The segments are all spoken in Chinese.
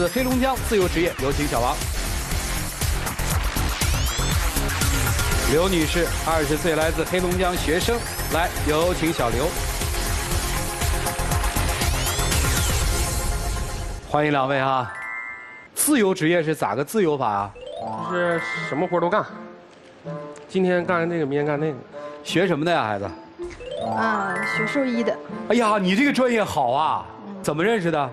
黑龙江自由职业，有请小王。刘女士，20岁，来自黑龙江学生，来，有请小刘。欢迎两位哈。自由职业是咋个自由法啊？就是什么活都干，今天干这个，明天干那个。学什么的呀，孩子？学兽医的。哎呀，你这个专业好啊！怎么认识的？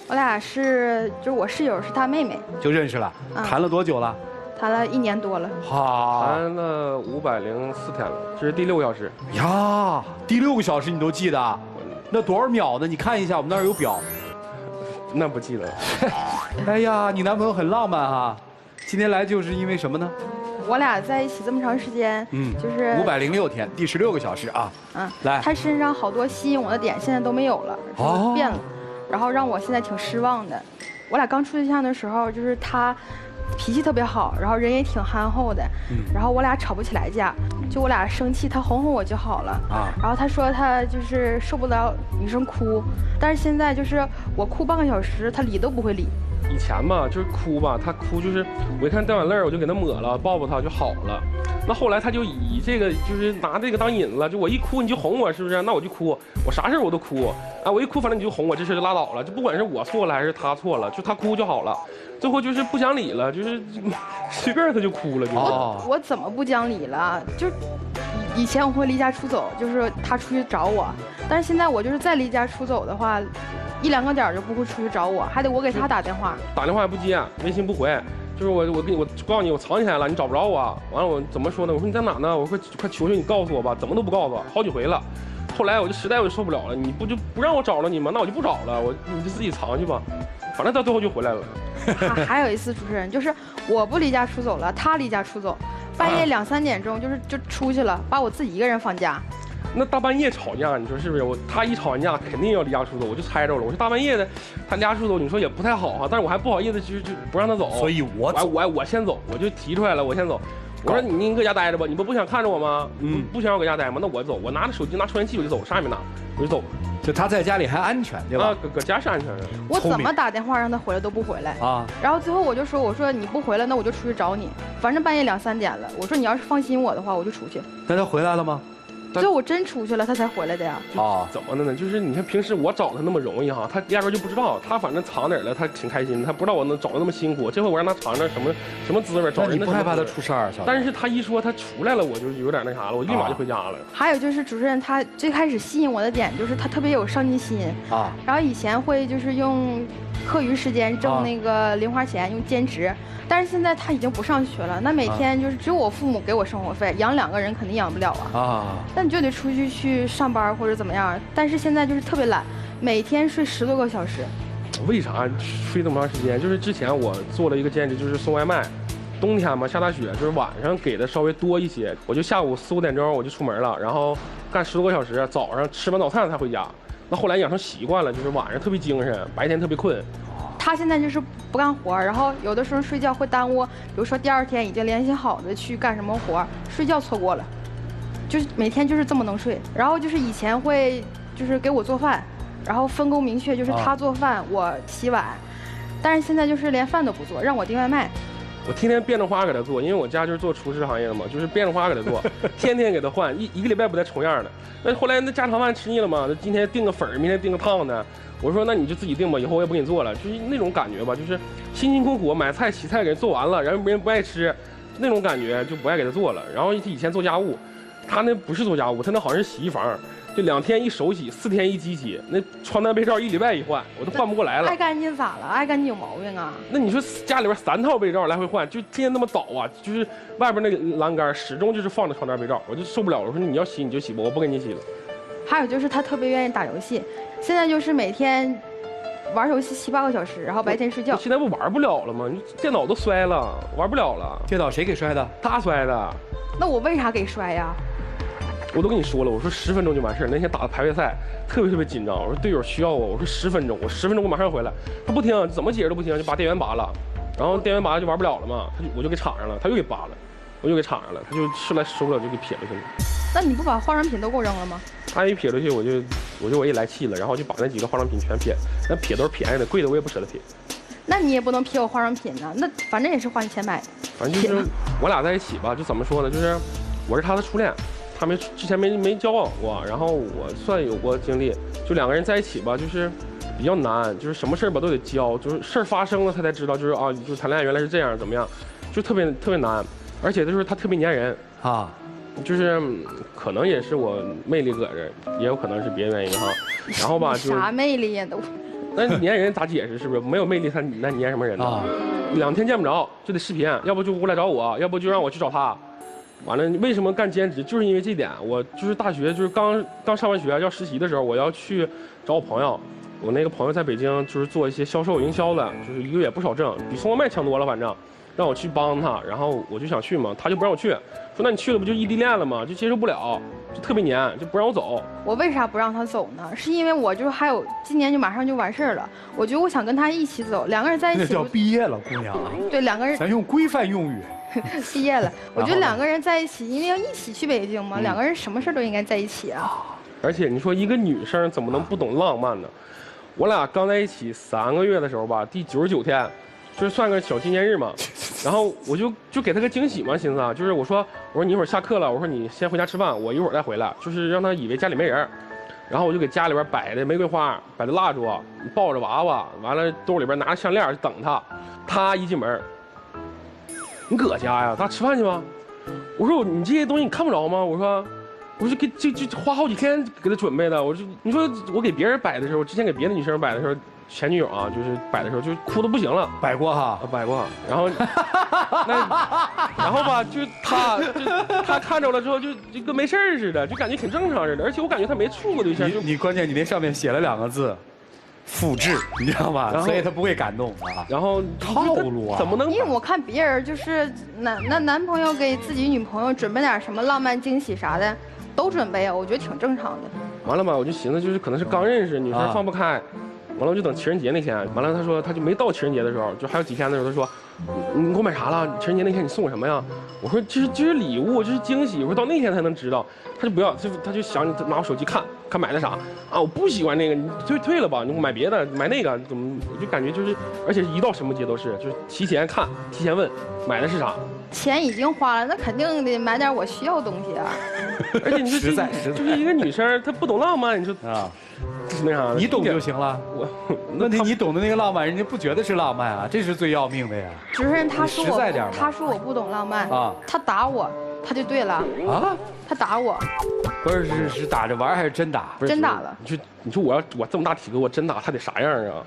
我俩就是我室友是他妹妹。就认识了。谈了多久了？谈了1年多了。好。谈了504天了，这是第6个小时。呀，第6个小时你都记得？那多少秒呢？你看一下，我们那儿有表。那不记得了。哎呀，你男朋友很浪漫哈。今天来就是因为什么呢？我俩在一起这么长时间，就是506天，第16个小时啊。来，他身上好多吸引我的点现在都没有了，变了，然后让我现在挺失望的。我俩刚处对象的时候，就是他脾气特别好，然后人也挺憨厚的，然后我俩吵不起来架，就我俩生气，他哄哄我就好了然后他说他就是受不了女生哭，但是现在就是我哭半个小时，他理都不会理。以前吧，就是哭吧，他哭就是我一看掉眼泪我就给他抹了，抱抱他就好了。那后来他就以这个就是拿这个当瘾了，就我一哭你就哄我，是不是？那我就哭，我啥事我都哭啊，我一哭反正你就哄我，这事就拉倒了，就不管是我错了还是他错了，就他哭就好了。最后就是不讲理了，就是随便他就哭了，就我怎么不讲理了？就以前我会离家出走，就是他出去找我，但是现在我就是再离家出走的话。1、2个点就不会出去找我，还得我给他打电话。打电话也不接，微信不回，就是我告诉你我藏起来了，你找不着我。完了我怎么说呢？我说你在哪呢？我说快求求你告诉我吧，怎么都不告诉我，好几回了。后来我就实在我就受不了了，你就不让我找了你吗？那我就不找了，你就自己藏去吧。反正到最后就回来了。还有一次主持人就是我不离家出走了，他离家出走，半夜2、3点钟就出去了，把我自己一个人放家。那大半夜吵架，你说是不是？他一吵完架，肯定要离家出走，我就猜着了。我说大半夜的，他离家出走，你说也不太好哈。但是我还不好意思，就不让他走。所以我先走，我就提出来了，我先走。我说你搁家待着吧，你不想看着我吗？不想让我搁家待吗？那我走，我拿着手机拿抽烟器我就走，啥也没拿，我就走。就他在家里还安全，对吧？搁家是安全的。我怎么打电话让他回来都不回来然后最后我说你不回来，那我就出去找你，反正半夜2、3点了。我说你要是放心我的话，我就出去。那他回来了吗？最后我真出去了，他才回来的呀。怎么的呢？就是你看平时我找他那么容易哈，他压根就不知道，他反正藏哪儿了，他挺开心，他不知道我能找的那么辛苦。这回我让他尝尝什么滋味，找人的。你不害怕他出事儿？但是他一说他出来了，我就有点那啥了，我立马就回家了。还有就是主持人他最开始吸引我的点就是他特别有上进心然后以前会就是用课余时间挣那个零花钱，用兼职。但是现在他已经不上学了，那每天就是只有我父母给我生活费，养2个人肯定养不了那你就得出去上班或者怎么样。但是现在就是特别懒，每天睡10多个小时。为啥睡这么长时间？就是之前我做了一个兼职，就是送外卖。冬天嘛，下大雪，就是晚上给的稍微多一些，我就下午4、5点钟我就出门了，然后干10多个小时，早上吃完早餐才回家。那后来养成习惯了，就是晚上特别精神，白天特别困。他现在就是不干活，然后有的时候睡觉会耽误，比如说第2天已经联系好的去干什么活，睡觉错过了，就是每天就是这么能睡。然后就是以前会就是给我做饭，然后分工明确，就是他做饭我洗碗，但是现在就是连饭都不做，让我订外卖。我天天变着花给他做，因为我家就是做厨师行业的嘛，就是变着花给他做，天天给他换，一个礼拜不带重样的。那后来那家常饭吃腻了嘛，那今天订个粉，明天订个烫的。我说那你就自己订吧，以后我也不给你做了，就是那种感觉吧，就是辛辛苦苦买菜洗菜给人做完了，然后别人不爱吃，那种感觉就不爱给他做了。然后他以前做家务，他那不是做家务，他那好像是洗衣房，就2天一手洗，4天一机洗，那床单被罩1礼拜一换，我都换不过来了。爱干净咋了？爱干净有毛病啊？那你说家里边3套被罩来回换，就天天那么倒啊，就是外边那个栏杆始终就是放着床单被罩，我就受不了了。我说你要洗你就洗吧，我不给你洗了。还有就是他特别愿意打游戏，现在就是每天玩游戏7、8个小时，然后白天睡觉。现在不玩不了了吗？你电脑都摔了，玩不了了。电脑谁给摔的？他摔的。那我为啥给摔呀？我都跟你说了，我说10分钟就完事儿。那天打的排位赛，特别紧张。我说队友需要我，我说10分钟，我10分钟我马上回来。他不听，怎么解释都不听，就把电源拔了。然后电源拔了就玩不了了嘛，我就给插上了，他又给拔了，我又给插上了，他就实在受不了就给撇了去了。那你不把化妆品都给我扔了吗？他一撇出去，我也来气了，然后就把那几个化妆品全撇，那撇都是便宜的，贵的我也不舍得撇。那你也不能批我化妆品呢，那反正也是花你钱买的。反正就是我俩在一起吧，就怎么说呢，就是我是他的初恋，他之前没交往过，然后我算有过经历，就两个人在一起吧，就是比较难，就是什么事儿吧都得教，就是事儿发生了他才知道，就是啊，就是谈恋爱原来是这样，怎么样，就特别难，而且就是他特别粘人啊。就是可能也是我魅力搁这儿，也有可能是别的原因哈。然后吧，就啥魅力呀都。那粘人咋解释？是不是没有魅力？那你粘什么人呢？2天见不着就得视频，要不就过来找我，要不就让我去找他。完了，为什么干兼职？就是因为这点。我就是大学就是刚上完学要实习的时候，我要去找我朋友。我那个朋友在北京就是做一些销售营销的，就是1个月不少挣，比送外卖强多了，反正。让我去帮他，然后我就想去嘛，他就不让我去，说那你去了不就异地恋了吗？就接受不了，就特别黏，就不让我走。我为啥不让他走呢？是因为我就还有今年就马上就完事儿了，我觉得我想跟他一起走，两个人在一起。那叫毕业了，姑娘。对，两个人。咱用规范用语。毕业了，我觉得两个人在一起，因为要一起去北京嘛，两个人什么事都应该在一起啊。而且你说一个女生怎么能不懂浪漫呢？我俩刚在一起3个月的时候吧，第99天。就是算个小纪念日嘛，然后我就给他个惊喜嘛，寻思啊，就是我说你一会儿下课了，我说你先回家吃饭，我一会儿再回来，就是让他以为家里没人，然后我就给家里边摆的玫瑰花，摆的蜡烛，抱着娃娃，完了兜里边拿着项链就等他，他一进门，你搁家呀？咱俩吃饭去吗？我说你这些东西你看不着吗？我说给就花好几天给他准备的，你说我给别人摆的时候，之前给别的女生摆的时候。前女友啊，就是摆的时候就哭得不行了，摆过哈，摆过，然后然后吧，就他看着了之后就跟没事儿似的，就感觉挺正常似的，而且我感觉他没处过对象。你关键你那上面写了2个字，复制，你知道吗？所以他不会感动啊。然后套路啊，怎么能？因为我看别人就是男朋友给自己女朋友准备点什么浪漫惊喜啥的，都准备啊，我觉得挺正常的。完了吧，我就寻思就是可能是刚认识，女生放不开。完了我就等情人节那天，完了他说他就没到情人节的时候，就还有几天的时候，他说你给我买啥了？情人节那天你送我什么呀？我说这是礼物，这是惊喜。我说到那天才能知道，他就不要，他就想拿我手机看买的啥啊？我不喜欢那个，你退了吧，你买别的，买那个怎么？我就感觉就是，而且一到什么节都是，就是提前看，提前问买的是啥。钱已经花了，那肯定得买点我需要的东西啊。而且你说实在就是一个女生，她不懂浪漫，你说啊。那啥，你懂就行了。问题你懂的那个浪漫，人家不觉得是浪漫啊，这是最要命的呀。主持人他说我不懂浪漫啊，他打我，他就对了啊，他打我，不是打着玩还是真打？真打了。你说我这么大体格，我真打他得啥样啊？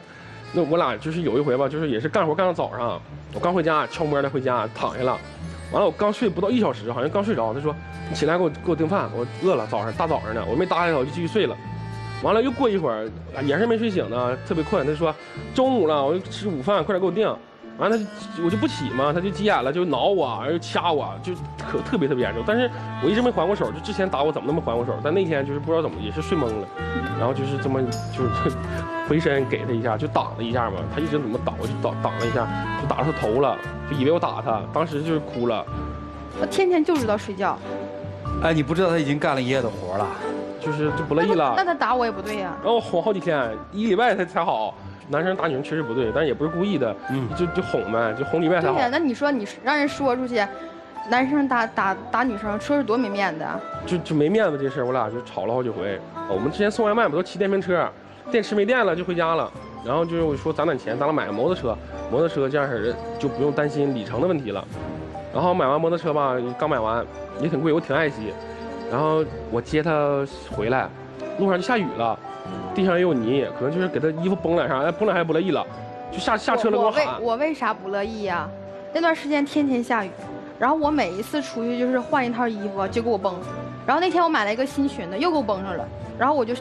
那我俩就是有一回吧，就是也是干活干到早上，我刚回家，悄摸的回家躺下了，完了我刚睡不到1小时，好像刚睡着，他说你起来给我订饭，我饿了，大早上的，我没搭理他，我就继续睡了。完了又过一会儿，也是没睡醒呢，特别困。他说中午了，我就吃午饭，快点给我订。完了我就不起嘛，他就急眼了，就挠我，又掐我，就特别严重。但是我一直没还过手，就之前打我怎么那么还过手？但那天就是不知道怎么也是睡懵了，然后就是这么就是回身给他一下，就挡了一下嘛。他一直怎么挡，我就挡了一下，就打到他头了，就以为我打他，当时就是哭了。我天天就知道睡觉。哎，你不知道他已经干了1夜的活了。就是就不乐意了，那他打我也不对呀。然后我哄好几天，1个礼拜才好。男生打女生确实不对，但也不是故意的，就哄呗，就哄礼拜才好。对呀，那你说你让人说出去，男生打女生，说是多没面子啊。就没面子这事儿，我俩就吵了好几回。我们之前送外卖不都骑电瓶车，电池没电了就回家了。然后就是我说攒点钱，咱俩买个摩托车这样式的就不用担心里程的问题了。然后买完摩托车吧，刚买完也挺贵，我挺爱惜。然后我接他回来，路上就下雨了，地上也有泥，可能就是给他衣服崩了啥，崩了还不乐意了，就下车了给我喊。我为啥不乐意呀？那段时间天天下雨，然后我每一次出去就是换一套衣服就给我崩，然后那天我买了一个新裙子又给我崩上了，然后我就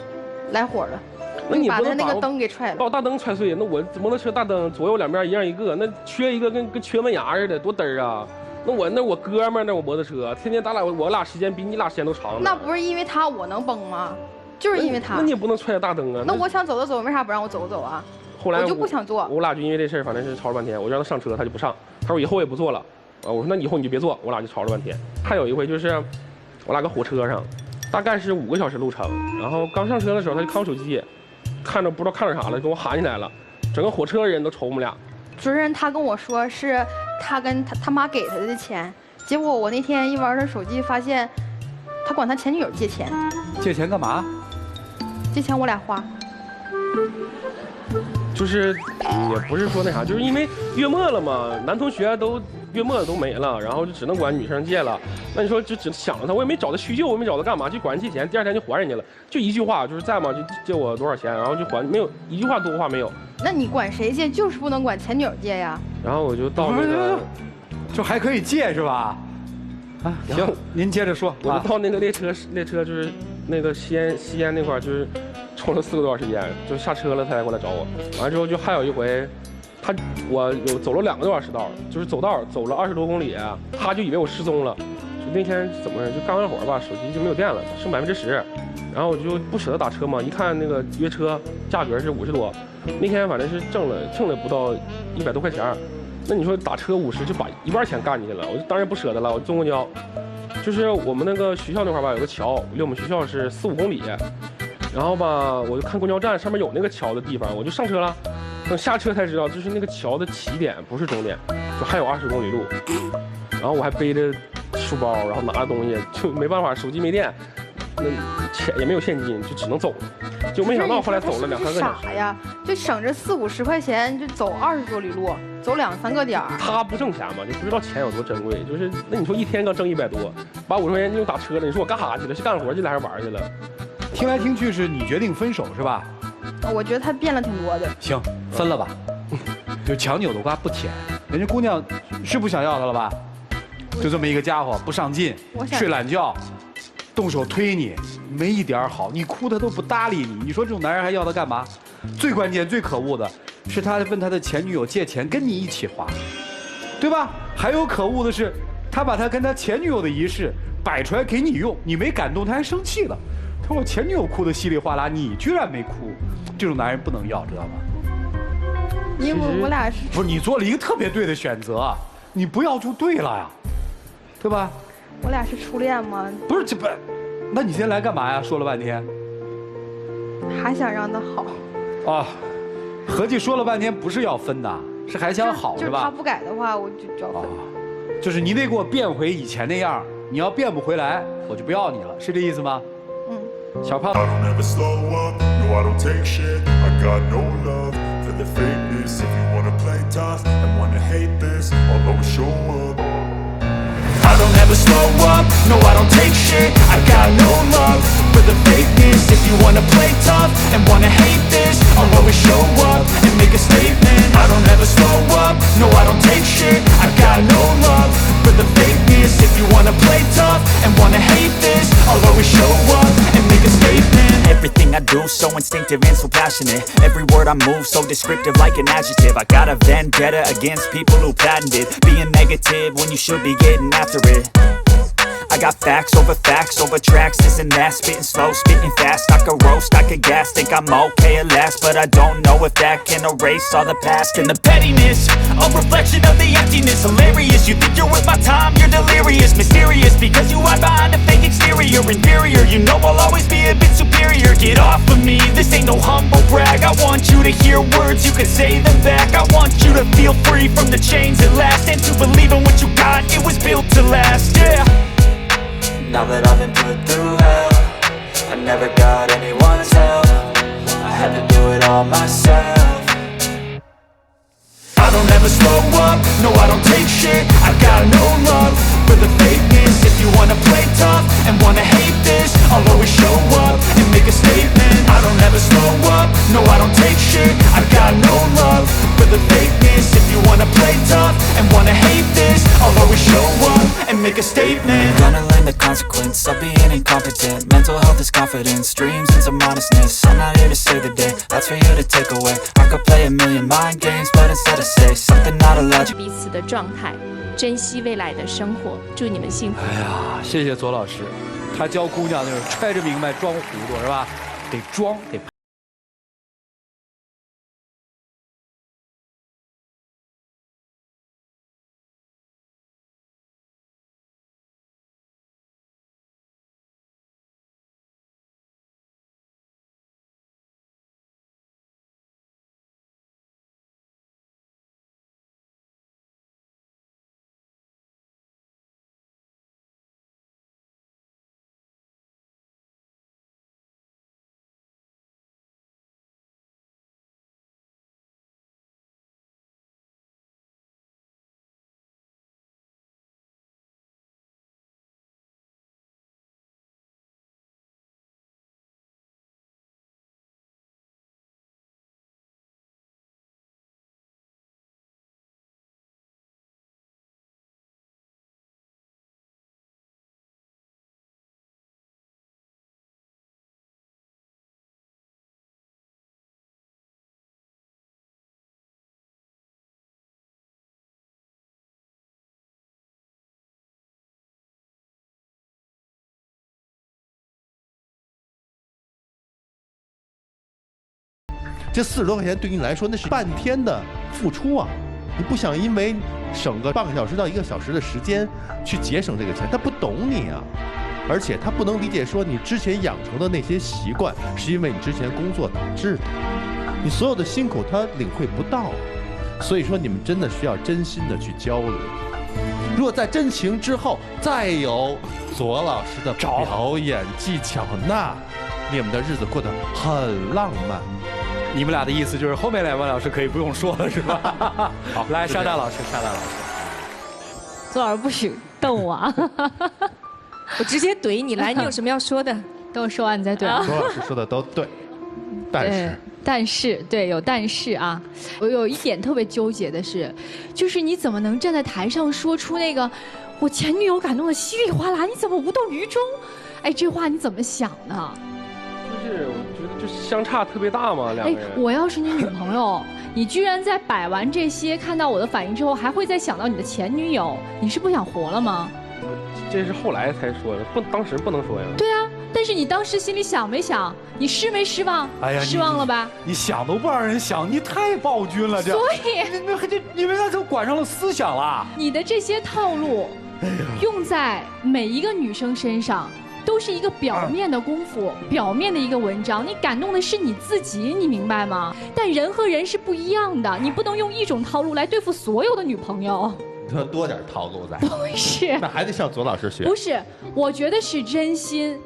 来火了，那你把他那个灯给踹了，把我大灯踹碎，那我摩托车大灯左右两边一样一个，那缺一个跟缺门牙似的，多嘚儿啊！那我哥们儿，那我摩托车，天天我俩时间比你俩时间都长。那不是因为他我能崩吗？就是因为他。那你也不能踹大灯啊。那我想走就走，为啥不让我走走啊？后来我就不想坐。我俩就因为这事儿，反正是吵了半天。我让他上车，他就不上。他说以后我也不坐了。我说那以后你就别坐。我俩就吵了半天。还有一回就是，我俩搁火车上，大概是5个小时路程。然后刚上车的时候，他就看我手机，不知道看着啥了，跟我喊起来了。整个火车人都瞅我们俩。主任他跟我说是他跟他妈给他的钱，结果我那天一玩他手机，发现他管他前女友借钱。借钱干嘛？借钱我俩花。就是也不是说那啥，就是因为月末了嘛，男同学都月末都没了，然后就只能管女生借了。那你说就只想着他，我也没找他叙旧，我也没找他干嘛，就管人借钱，第二天就还人家了，就一句话，就是在吗？就借我多少钱，然后就还，没有一句话多话没有。那你管谁借，就是不能管前女友借呀。然后我就到那个，就还可以借是吧？啊，行，您接着说。我就到那个列车就是那个西安那块儿，就是冲了4个多小时烟，就下车了他才过来找我。完了之后就还有一回，我走了2个多小时道，就是走了20多公里，他就以为我失踪了。就那天怎么就干完活吧，手机就没有电了，剩10%。然后我就不舍得打车嘛，一看那个约车价格是50多，那天反正是挣了不到100多块钱。那你说打车50就把一半钱干进去了，我就当然不舍得了。我坐公交，就是我们那个学校那块儿吧，有个桥，离我们学校是4、5公里。然后吧，我就看公交站上面有那个桥的地方，我就上车了。等下车才知道，就是那个桥的起点不是终点，就还有20公里路。然后我还背着书包，然后拿着东西，就没办法，手机没电，那钱也没有现金，就只能走了。就没想到后来走了2、3个小时。傻呀，就省着40、50块钱，就走20多里路，走2、3个点儿。他不挣钱嘛，就不知道钱有多珍贵。就是那你说一天刚挣100多，把50块钱用打车了，你说我干啥去了？是干活去了还是玩去了？听来听去是你决定分手是吧？我觉得他变了挺多的。行，分了吧。就强扭的瓜不甜，人家姑娘是不想要他了吧？就这么一个家伙，不上进，睡懒觉，动手推你，没一点好，你哭他都不搭理你。你说这种男人还要他干嘛？最关键、最可恶的是，他问他的前女友借钱跟你一起花，对吧？还有可恶的是，他把他跟他前女友的仪式摆出来给你用，你没感动，他还生气了。他说我前女友哭得稀里哗啦，你居然没哭，这种男人不能要，知道吗？因为我俩是不是你做了一个特别对的选择，你不要就对了呀，对吧？我俩是初恋吗？不是这不，那你今天来干嘛呀？说了半天，还想让他好。啊，合计说了半天不是要分的，是还想好是吧？就是他不改的话，我就要分。就是你得给我变回以前那样，你要变不回来，我就不要你了，是这意思吗？嗯。小胖。The fakeness, if you wanna play tough and wanna hate this, I'll always show up. I don't ever slow up, no I don't take shit. I got no love for the fakeness. If you wanna play tough and wanna hate this, I'll always show up and make a statement. I don't ever slow up, no I don't take shit. I got no love for the fakeness. If you wanna play tough and wanna hate this, I'll always show up and make a statement. Everything I do so instinctive and so passionate. Every word I move so descriptive like an adjective. I got a vendetta against people who patented being negative when you should be getting after it. I got facts over tracks, this and that. Spitting slow, spitting fast. I could roast, I could gas. Think I'm okay at last, but I don't know if that can erase all the past. And the pettiness, a reflection of the emptiness. Hilarious, you think you're worth my time, you're delirious. Mysterious, because you hide behind a fake exterior. Inferior, you know I'll always be a bit superior. Get off of me, this ain't no humble brag. I want you to hear words, you can say them back. I want you to feel free from the chains at last, and to believe in what you got, it was built to last, yeah. Now that I've been put through hell, I never got anyone's help. I had to do it all myself. I don't ever slow up, no I don't take shit. I got no love for the fakeness. If you wanna play tough and wanna hate this, I'll always show up and make a statement. I don't ever slow up, no I don't take shit. I got no love for the fakeness. If you wanna play tough and wanna hate this, I'll always show up and make a statement. Gonna learn the consequence of being incompetent. Mental health is confidence, dreams and some honestness. I'm not here to save the day, that's for you to take away. I could play a million mind games, but instead of say something not allowed. 彼此的状态，珍惜未来的生活，祝你们幸福。哎呀，谢谢左老师，他教姑娘就是揣着明白装糊涂是吧？得装得。这40多块钱对你来说那是半天的付出啊！你不想因为省个半个小时到1个小时的时间去节省这个钱，他不懂你啊，而且他不能理解说你之前养成的那些习惯是因为你之前工作导致的，你所有的辛苦他领会不到，所以说你们真的需要真心的去交流。如果在真情之后再有左老师的表演技巧，那你们的日子过得很浪漫。你们俩的意思就是后面2位老师可以不用说了，是吧？好，来沙大老师，沙大老师，左老师不许瞪我啊！我直接怼你来，你有什么要说的？等我说完你再怼。左老师说的都对，但是对，有但是啊，我有一点特别纠结的是，就是你怎么能站在台上说出那个我前女友感动的稀里哗啦，你怎么无动于衷？哎，这话你怎么想呢？就是我觉得就是相差特别大嘛，2个人。我要是你女朋友，你居然在摆完这些，看到我的反应之后，还会再想到你的前女友，你是不想活了吗？这是后来才说的，当时不能说呀。对啊，但是你当时心里想没想？你失没失望？哎呀，失望了吧？你想都不让人想，你太暴君了，这。所以你们那都管上了思想了。你的这些套路，用在每一个女生身上，都是一个表面的功夫，表面的一个文章。你感动的是你自己，你明白吗？但人和人是不一样的，你不能用一种套路来对付所有的女朋友。多点套路在。不是，那还得向左老师学。不是，我觉得是真心，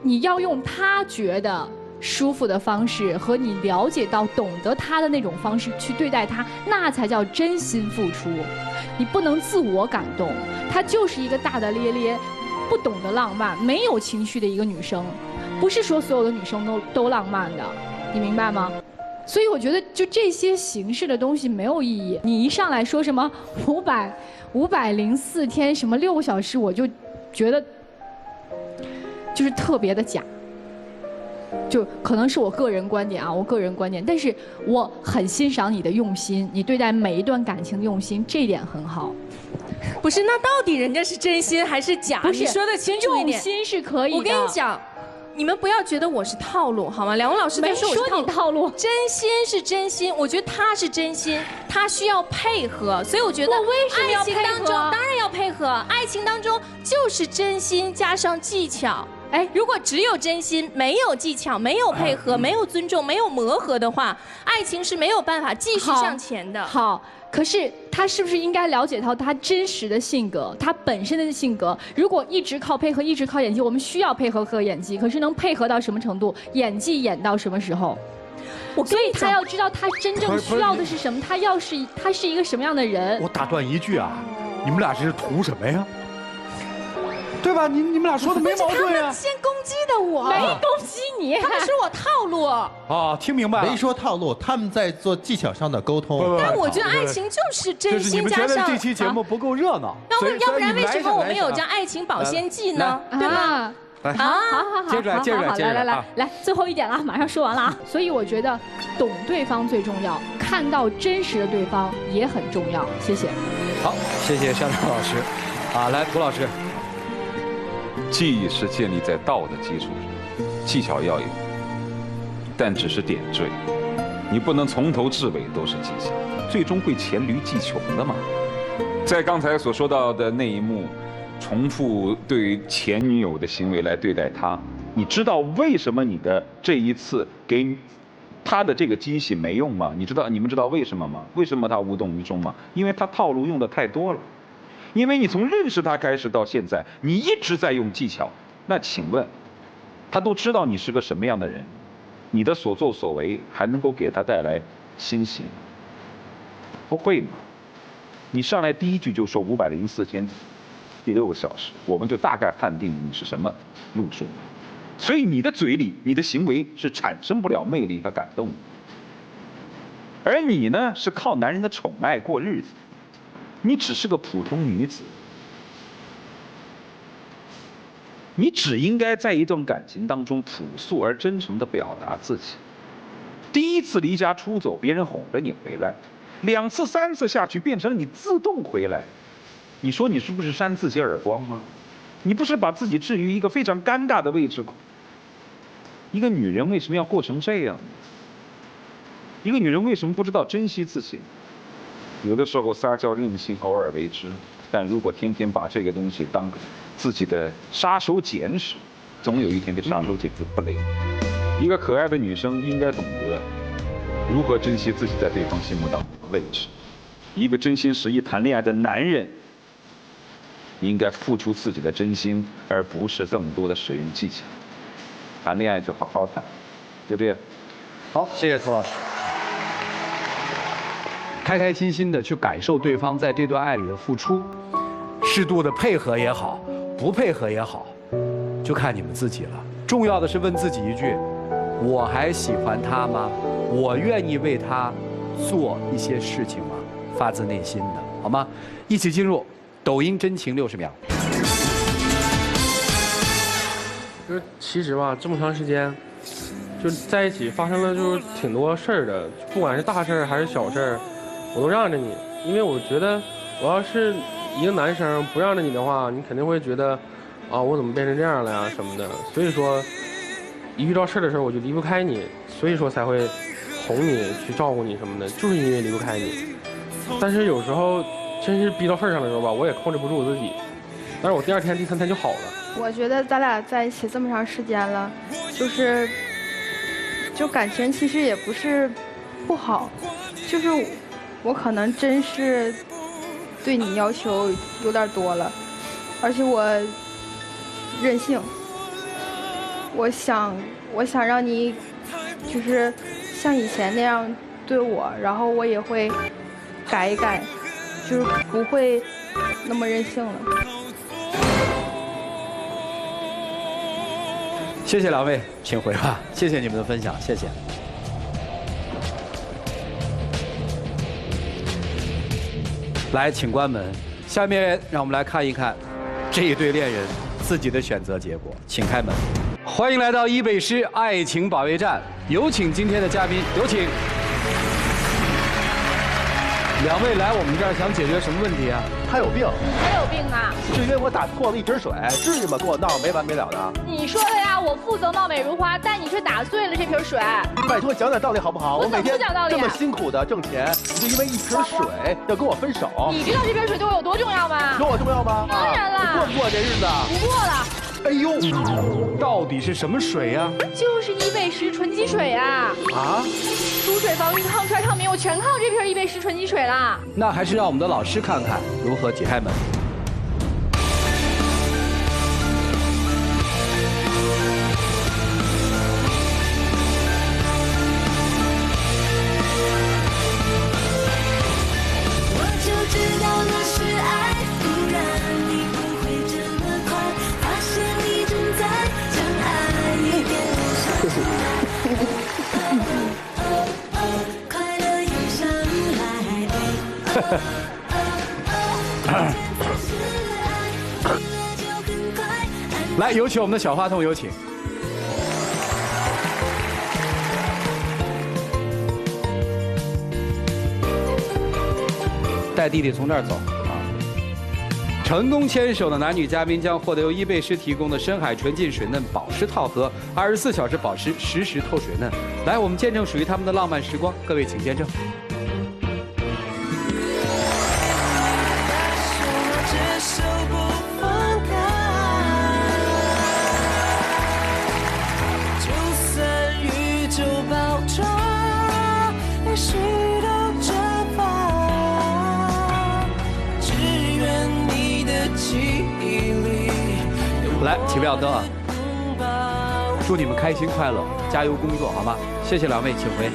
你要用他觉得舒服的方式和你了解到、懂得他的那种方式去对待他，那才叫真心付出。你不能自我感动，她就是一个大大咧咧、不懂得浪漫、没有情绪的一个女生。不是说所有的女生都浪漫的，你明白吗？所以我觉得就这些形式的东西没有意义。你一上来说什么504天什么6个小时，我就觉得就是特别的假。就可能是我个人观点啊，我个人观点，但是我很欣赏你的用心，你对待每一段感情的用心，这一点很好。不是，那到底人家是真心还是假？不是，你说的清楚一点。用心是可以的。我跟你讲。你们不要觉得我是套路好吗？2位老师在说我是套路，真心是真心，我觉得他是真心，他需要配合，所以我觉得爱情当中当然要配合，爱情当中就是真心加上技巧。哎，如果只有真心，没有技巧，没有配合，没有尊重，没有磨合的话，爱情是没有办法继续向前的。好，可是他是不是应该了解到他真实的性格，他本身的性格？如果一直靠配合，一直靠演技，我们需要配合和演技，可是能配合到什么程度？演技演到什么时候？所以他要知道他真正需要的是什么，他是一个什么样的人。我打断一句啊，你们俩这是图什么呀？对吧？你们俩说的没矛盾啊。他们先攻击的我，没攻击你，他们说我套路。啊，听明白了。没说套路，他们在做技巧上的沟通。但我觉得爱情就是真心加上。就是你们觉得这期节目不够热闹，要不然为什么我们有叫爱情保鲜剂呢？对吗？好，接着来，最后一点了，马上说完了啊。所以我觉得懂对方最重要，看到真实的对方也很重要。谢谢。好，谢谢山东老师。啊，来，涂老师。技艺是建立在道的基础上，技巧要有，但只是点缀，你不能从头至尾都是技巧，最终会黔驴技穷的嘛。在刚才所说到的那一幕，重复对前女友的行为来对待她，你知道为什么你的这一次给他的这个惊喜没用吗？你们知道为什么吗？为什么他无动于衷吗？因为他套路用的太多了。因为你从认识他开始到现在，你一直在用技巧，那请问，他都知道你是个什么样的人，你的所作所为还能够给他带来欣喜吗？不会嘛？你上来第一句就说504天，第6个小时，我们就大概判定你是什么路数，所以你的嘴里、你的行为是产生不了魅力和感动的，而你呢，是靠男人的宠爱过日子。你只是个普通女子，你只应该在一段感情当中朴素而真诚地表达自己。第一次离家出走，别人哄着你回来；2次、3次下去，变成你自动回来。你说你是不是扇自己耳光吗？你不是把自己置于一个非常尴尬的位置吗？一个女人为什么要过成这样？一个女人为什么不知道珍惜自己？有的时候撒娇任性偶尔为之，但如果天天把这个东西当自己的杀手锏使，总有一天这杀手锏就不灵。一个可爱的女生应该懂得如何珍惜自己在对方心目当中的位置。一个真心实意谈恋爱的男人，应该付出自己的真心，而不是更多的使用技巧。谈恋爱就好好谈，就这样。好，谢谢涂老师。开开心心的去感受对方在这段爱里的付出，适度的配合也好，不配合也好，就看你们自己了。重要的是问自己一句：我还喜欢他吗？我愿意为他做一些事情吗？发自内心的，好吗？一起进入抖音真情60秒。就是其实吧，这么长时间，就是在一起发生了就是挺多事儿的，不管是大事儿还是小事儿，我都让着你，因为我觉得我要是一个男生不让着你的话，你肯定会觉得啊，我怎么变成这样了呀什么的。所以说，一遇到事儿的时候我就离不开你，所以说才会哄你去照顾你什么的，就是因为离不开你。但是有时候真是逼到份儿上的时候吧，我也控制不住我自己，但是我第2天、第3天就好了。我觉得咱俩在一起这么长时间了，就感情其实也不是不好，就是我可能真是对你要求有点多了，而且我任性，我想让你就是像以前那样对我，然后我也会改一改，就是不会那么任性了。谢谢两位，请回吧。谢谢你们的分享，谢谢。来，请关门。下面让我们来看一看这一对恋人自己的选择结果，请开门。欢迎来到伊贝诗爱情保卫战，有请今天的嘉宾，有请。两位来我们这儿想解决什么问题啊？他有病，还有病啊？是因为我打破了一瓶水，至于吗？跟我闹没完没了的。你说的呀，我负责貌美如花，但你却打碎了这瓶水。拜托讲点道理好不好？我每天这么辛苦的挣钱，你就因为一瓶水要跟我分手？你知道这瓶水对我有多重要吗？有我重要吗？当然了。你过不过这日子？不过了。哎呦，到底是什么水呀？就是伊贝诗纯净水啊！啊？出水防晕、抗衰抗敏，我全靠这瓶伊贝诗纯净水啦。那还是让我们的老师看看如何解开门。我就知道那是爱，不然你不会这么快发现你正在将爱一点烧起来。快乐涌上来。来，有请我们的小话筒，有请。带弟弟从这儿走啊！成功牵手的男女嘉宾将获得由伊贝诗提供的深海纯净水嫩保湿套和24小时保湿实时透水嫩。来，我们见证属于他们的浪漫时光，各位请见证。来，请亮灯啊！祝你们开心快乐，加油工作，好吗？谢谢两位，请回。